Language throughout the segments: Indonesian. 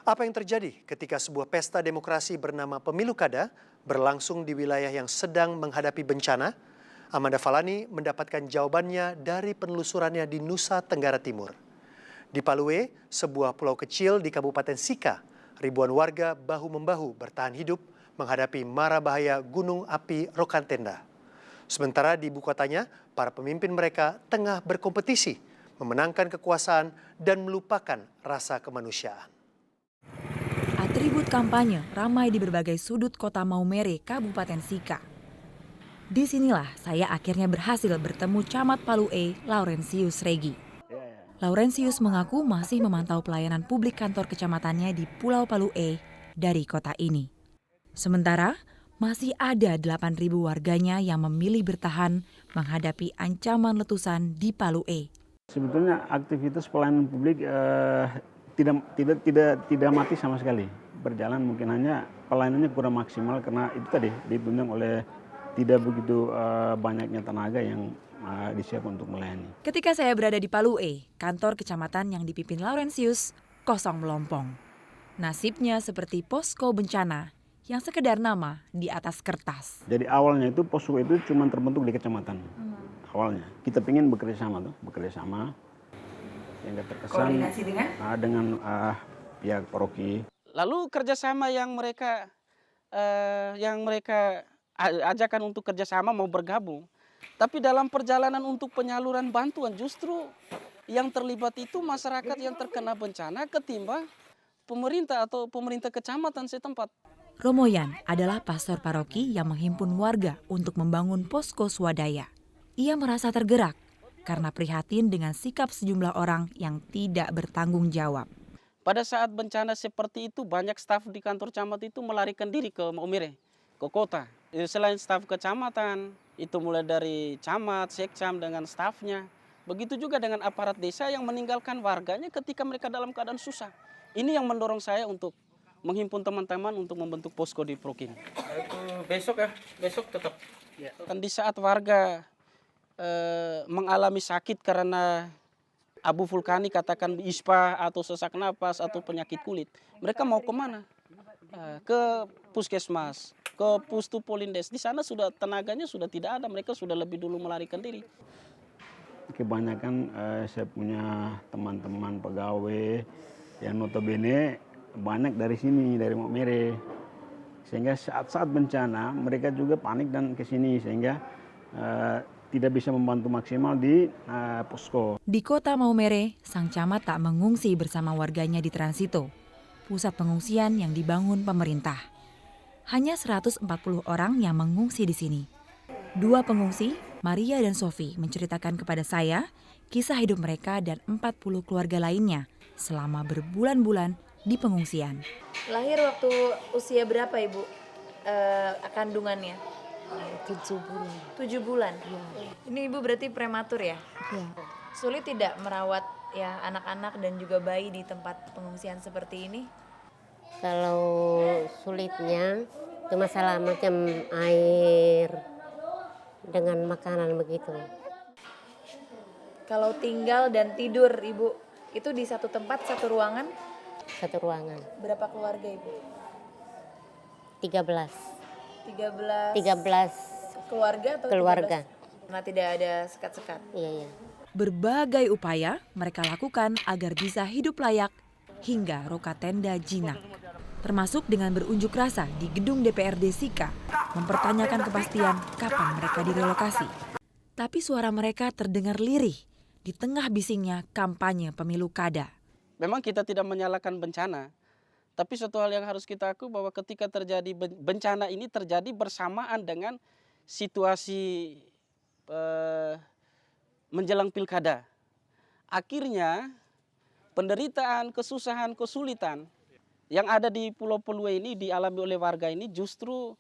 Apa yang terjadi ketika sebuah pesta demokrasi bernama Pemilu Kada berlangsung di wilayah yang sedang menghadapi bencana? Amanda Falani mendapatkan jawabannya dari penelusurannya di Nusa Tenggara Timur. Di Palue, sebuah pulau kecil di Kabupaten Sika, ribuan warga bahu-membahu bertahan hidup menghadapi mara bahaya gunung api Rokantenda. Sementara di ibu kotanya, para pemimpin mereka tengah berkompetisi, memenangkan kekuasaan dan melupakan rasa kemanusiaan. Atribut kampanye ramai di berbagai sudut kota Maumere, Kabupaten Sika. Disinilah saya akhirnya berhasil bertemu Camat Palue, Laurentius Regi. Laurentius mengaku masih memantau pelayanan publik kantor kecamatannya di Pulau Palue dari kota ini. Sementara, masih ada 8.000 warganya yang memilih bertahan menghadapi ancaman letusan di Palue. Sebetulnya aktivitas pelayanan publik tidak mati sama sekali. Berjalan, mungkin hanya pelayanannya kurang maksimal karena itu tadi ditunjang oleh tidak begitu banyaknya tenaga yang disiapkan untuk melayani. Ketika saya berada di Palue, kantor kecamatan yang dipimpin Laurentius kosong melompong. Nasibnya seperti posko bencana yang sekedar nama di atas kertas. Jadi awalnya itu posko itu cuma terbentuk di kecamatan. Awalnya kita ingin bekerja sama yang terkesan Koordinasi dengan pihak paroki. Lalu kerjasama yang mereka ajakan untuk kerjasama mau bergabung. Tapi dalam perjalanan untuk penyaluran bantuan justru yang terlibat itu masyarakat yang terkena bencana ketimbang pemerintah atau pemerintah kecamatan setempat. Romoyan adalah pastor paroki yang menghimpun warga untuk membangun posko swadaya. Ia merasa tergerak karena prihatin dengan sikap sejumlah orang yang tidak bertanggung jawab. Pada saat bencana seperti itu banyak staf di kantor camat itu melarikan diri ke Maumere, ke kota. Selain staf kecamatan, itu mulai dari camat, sekcam dengan stafnya. Begitu juga dengan aparat desa yang meninggalkan warganya ketika mereka dalam keadaan susah. Ini yang mendorong saya untuk menghimpun teman-teman untuk membentuk posko di Prokin. Besok tetap. Ya. Dan di saat warga mengalami sakit karena abu vulkanik, katakan ispa atau sesak napas atau penyakit kulit, mereka mau kemana? Ke puskesmas, ke Pustu Polindes. Di sana sudah tenaganya sudah tidak ada, mereka sudah lebih dulu melarikan diri. Kebanyakan saya punya teman-teman pegawai yang notabene banyak dari sini, dari Maumere. Sehingga saat-saat bencana mereka juga panik dan ke sini sehingga tidak bisa membantu maksimal di posko. Di kota Maumere, sang camat tak mengungsi bersama warganya di Transito, pusat pengungsian yang dibangun pemerintah. Hanya 140 orang yang mengungsi di sini. Dua pengungsi, Maria dan Sofi, menceritakan kepada saya kisah hidup mereka dan 40 keluarga lainnya selama berbulan-bulan di pengungsian. Lahir waktu usia berapa Ibu kandungannya? 7 bulan. 7 bulan? Ya. Ini Ibu berarti prematur ya? Ya. Sulit tidak merawat ya anak-anak dan juga bayi di tempat pengungsian seperti ini? Kalau sulitnya itu masalah macam air dengan makanan begitu. Kalau tinggal dan tidur Ibu, itu di satu tempat, satu ruangan? Satu ruangan. Berapa keluarga Ibu? 13 keluarga atau keluarga. 13? Nah, tidak ada sekat-sekat? Iya. Berbagai upaya mereka lakukan agar bisa hidup layak hingga Rokatenda jinak. Termasuk dengan berunjuk rasa di gedung DPRD Sika, mempertanyakan kepastian kapan mereka direlokasi. Tapi suara mereka terdengar lirih di tengah bisingnya kampanye pemilu kada. Memang kita tidak menyalahkan bencana, tapi suatu hal yang harus kita akui bahwa ketika terjadi bencana ini terjadi bersamaan dengan situasi menjelang pilkada. Akhirnya penderitaan, kesusahan, kesulitan yang ada di Pulau Palue ini dialami oleh warga ini justru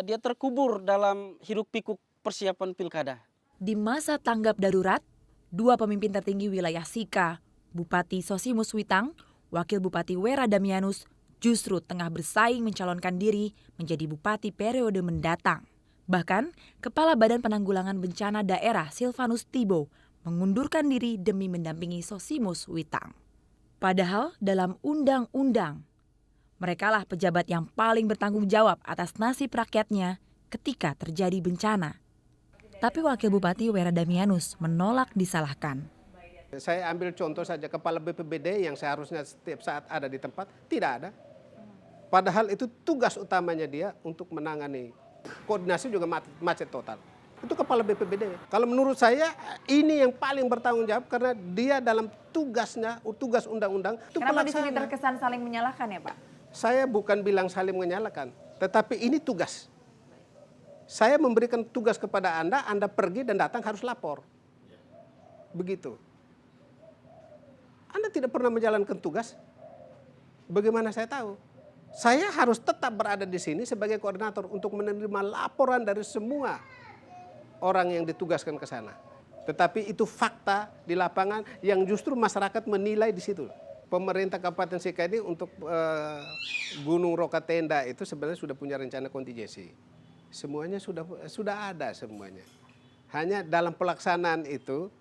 dia terkubur dalam hiruk pikuk persiapan pilkada. Di masa tanggap darurat, dua pemimpin tertinggi wilayah Sika, Bupati Sosimus Witang, Wakil Bupati Wera Damianus, justru tengah bersaing mencalonkan diri menjadi bupati periode mendatang. Bahkan, Kepala Badan Penanggulangan Bencana Daerah Silvanus Tibo mengundurkan diri demi mendampingi Sosimus Witang. Padahal dalam undang-undang, merekalah pejabat yang paling bertanggung jawab atas nasib rakyatnya ketika terjadi bencana. Tapi Wakil Bupati Wera Damianus menolak disalahkan. Saya ambil contoh saja, kepala BPBD yang seharusnya setiap saat ada di tempat, tidak ada. Padahal itu tugas utamanya dia untuk menangani. Koordinasi juga macet total. Itu kepala BPBD. Kalau menurut saya ini yang paling bertanggung jawab karena dia dalam tugasnya, tugas undang-undang itu Kenapa di sini pelaksana. terkesan saling menyalahkan ya Pak? Saya bukan bilang saling menyalahkan, tetapi ini tugas. Saya memberikan tugas kepada Anda pergi dan datang harus lapor. Begitu. Anda tidak pernah menjalankan tugas. Bagaimana saya tahu? Saya harus tetap berada di sini sebagai koordinator untuk menerima laporan dari semua orang yang ditugaskan ke sana. Tetapi itu fakta di lapangan yang justru masyarakat menilai di situ. Pemerintah Kabupaten Sika ini untuk Gunung Rokatenda itu sebenarnya sudah punya rencana kontingensi. Semuanya sudah ada semuanya. Hanya dalam pelaksanaan itu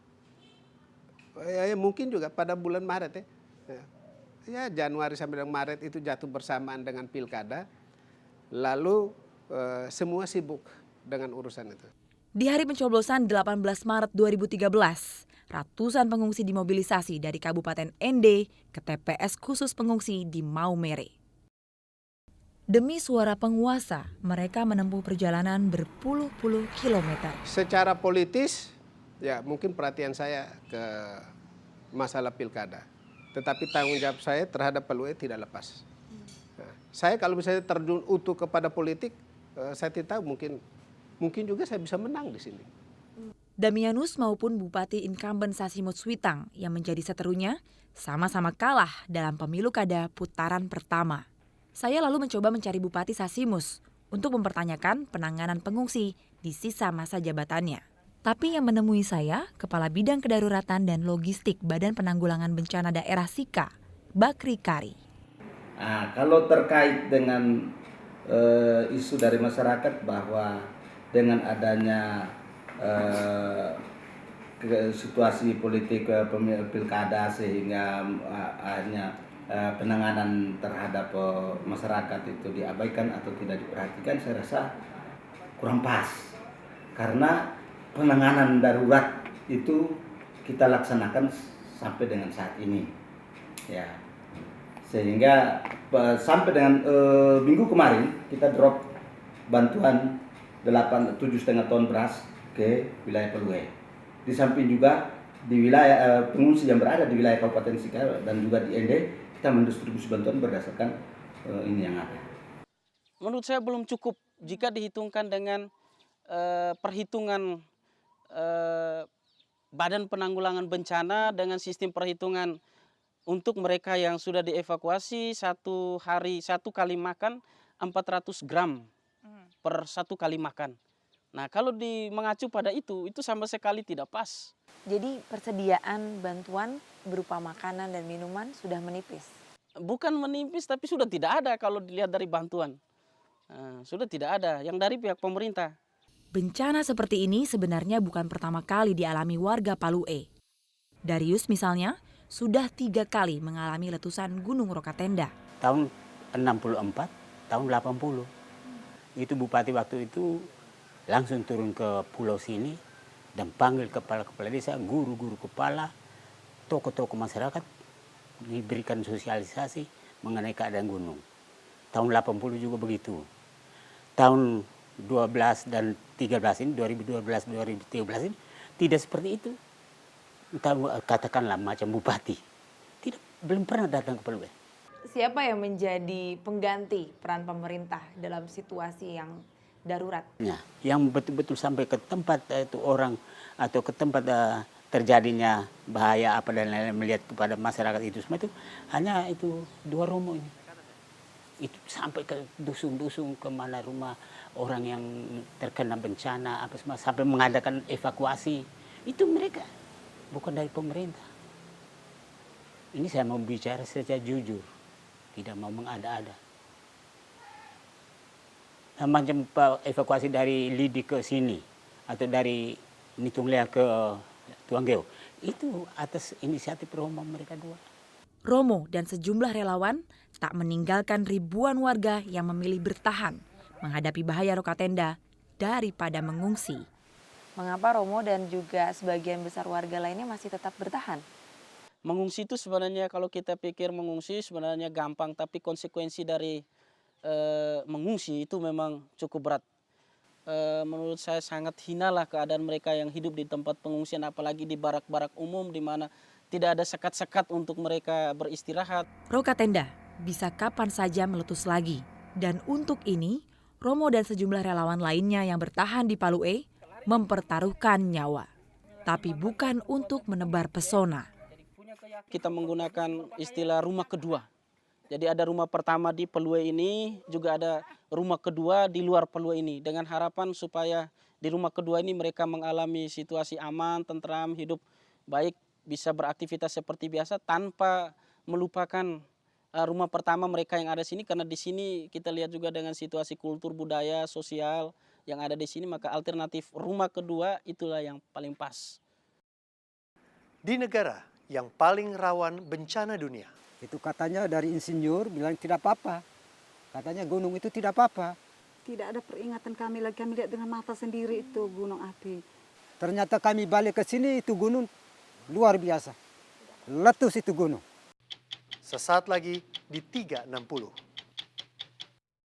ya mungkin juga pada bulan Maret ya Januari sampai dengan Maret itu jatuh bersamaan dengan pilkada. Lalu semua sibuk dengan urusan itu. Di hari pencoblosan 18 Maret 2013, ratusan pengungsi dimobilisasi dari Kabupaten Ende ke TPS khusus pengungsi di Maumere. Demi suara penguasa, mereka menempuh perjalanan berpuluh-puluh kilometer. Secara politis, ya mungkin perhatian saya ke masalah pilkada. Tetapi tanggung jawab saya terhadap Palue tidak lepas. Nah, saya kalau misalnya terjun utuh kepada politik, saya tidak tahu mungkin juga saya bisa menang di sini. Damianus maupun Bupati incumbent Sasimut Switang yang menjadi seterunya sama-sama kalah dalam pemilu kada putaran pertama. Saya lalu mencoba mencari Bupati Sasimus untuk mempertanyakan penanganan pengungsi di sisa masa jabatannya. Tapi yang menemui saya, Kepala Bidang Kedaruratan dan Logistik Badan Penanggulangan Bencana Daerah Sika, Bakri Kari. Nah, kalau terkait dengan isu dari masyarakat bahwa dengan adanya situasi politik pilkada sehingga hanya penanganan terhadap masyarakat itu diabaikan atau tidak diperhatikan, saya rasa kurang pas. Karena penanganan darurat itu kita laksanakan sampai dengan saat ini, ya. Sehingga sampai dengan minggu kemarin kita drop bantuan 7,5 ton beras ke wilayah Palue. Di samping juga di wilayah pengungsi yang berada di wilayah Kabupaten Sika dan juga di Ende, kita mendistribusi bantuan berdasarkan ini yang ada. Menurut saya belum cukup jika dihitungkan dengan perhitungan Badan Penanggulangan Bencana dengan sistem perhitungan untuk mereka yang sudah dievakuasi satu kali makan 400 gram per satu kali makan. Nah kalau mengacu pada itu sama sekali tidak pas. Jadi persediaan bantuan berupa makanan dan minuman sudah menipis? Bukan menipis tapi sudah tidak ada kalau dilihat dari bantuan. Sudah tidak ada yang dari pihak pemerintah. Bencana seperti ini sebenarnya bukan pertama kali dialami warga Palue. Darius misalnya sudah 3 kali mengalami letusan Gunung Rokatenda. Tahun 64, tahun 80. Itu bupati waktu itu langsung turun ke pulau sini dan panggil kepala-kepala desa, guru-guru kepala, tokoh-tokoh masyarakat diberikan sosialisasi mengenai keadaan gunung. Tahun 80 juga begitu. Tahun 12 dan 13 ini, 2012-2013 ini tidak seperti itu. Katakanlah macam bupati. Belum pernah datang ke Palue. Siapa yang menjadi pengganti peran pemerintah dalam situasi yang darurat? Ya, yang betul-betul sampai ke tempat itu orang atau ke tempat terjadinya bahaya apa dan lain-lain melihat kepada masyarakat itu semua itu hanya itu 2 romo ini. Itu sampai ke dusun-dusun ke mana rumah orang yang terkena bencana apa semua sampai mengadakan evakuasi. Itu mereka bukan dari pemerintah. Ini saya mau bicara secara jujur. Tidak mau mengada-ada. Nah, macam evakuasi dari Lidi ke sini atau dari Nitunglea ke Tuanggeo itu atas inisiatif Romo mereka dua. Romo dan sejumlah relawan tak meninggalkan ribuan warga yang memilih bertahan menghadapi bahaya roka tenda daripada mengungsi. Mengapa Romo dan juga sebagian besar warga lainnya masih tetap bertahan? Mengungsi itu sebenarnya kalau kita pikir mengungsi sebenarnya gampang, tapi konsekuensi dari mengungsi itu memang cukup berat. Menurut saya sangat hinalah keadaan mereka yang hidup di tempat pengungsian, apalagi di barak-barak umum di mana tidak ada sekat-sekat untuk mereka beristirahat. Roka tenda bisa kapan saja meletus lagi. Dan untuk ini, Romo dan sejumlah relawan lainnya yang bertahan di Palu E mempertaruhkan nyawa. Tapi bukan untuk menebar pesona. Kita menggunakan istilah rumah kedua. Jadi ada rumah pertama di Palue ini, juga ada rumah kedua di luar Palue ini. Dengan harapan supaya di rumah kedua ini mereka mengalami situasi aman, tentram, hidup baik, bisa beraktivitas seperti biasa tanpa melupakan rumah pertama mereka yang ada di sini. Karena di sini kita lihat juga dengan situasi kultur, budaya, sosial yang ada di sini, maka alternatif rumah kedua itulah yang paling pas. Di negara yang paling rawan bencana dunia, Itu katanya dari insinyur bilang tidak apa-apa. Katanya gunung itu tidak apa-apa. Tidak ada peringatan kami lagi, kami lihat dengan mata sendiri itu gunung api. Ternyata kami balik ke sini itu gunung luar biasa. Letus itu gunung. sesaat lagi di 360.